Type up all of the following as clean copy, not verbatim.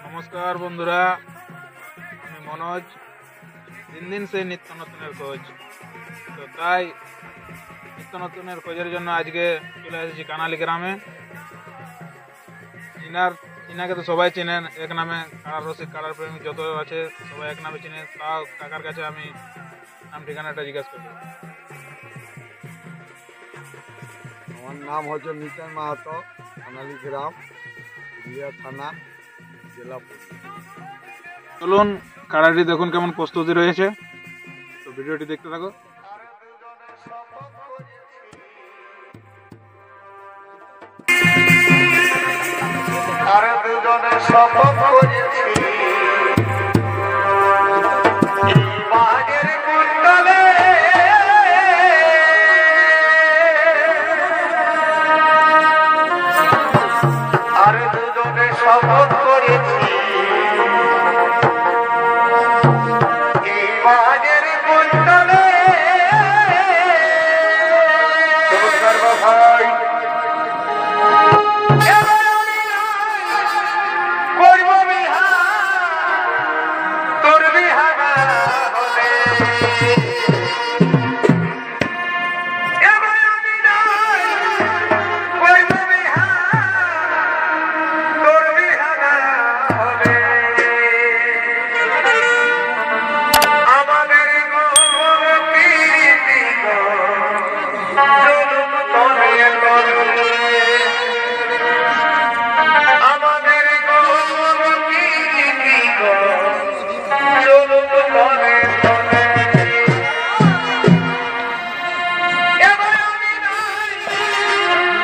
নমস্কার বন্ধুরা, আমি মনোজ। দিন দিন সেই নিত্য নতুনের খোঁজ, তো তাই নিত্য নতুনের খোঁজের জন্য আজকে চলে এসেছি কানালি গ্রামে। ইনাকে তো সবাই চেনেন, এক নামে কাড়ার রসিক, কাড়ার প্রেমিক যত আছে সবাই এক নামে চিনেন। তাও কাকার কাছে আমি নাম ঠিকানাটা জিজ্ঞেস করব। আমার নাম হচ্ছে মিতান মাহাতো, কানালি গ্রাম, পুরুলিয়া থানা, জেলা পুরুলিয়া। চলুন কাড়াটি দেখুন কেমন প্রস্তুতি রয়েছে, তো ভিডিওটি দেখতে থাকো। আর দুজনে শপথ করেছি এই বাজের কুণ্ডলে আর দুজনে শপথ করেছি এই বাজের কুণ্ডলে ভাই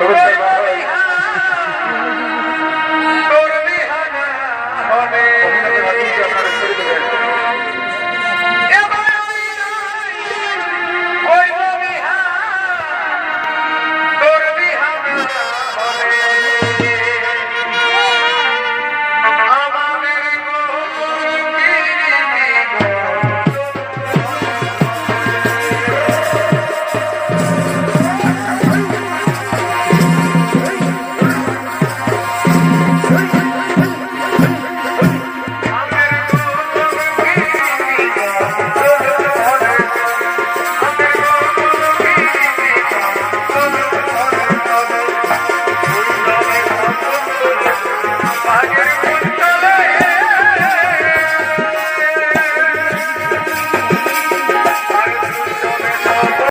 নমস্কার।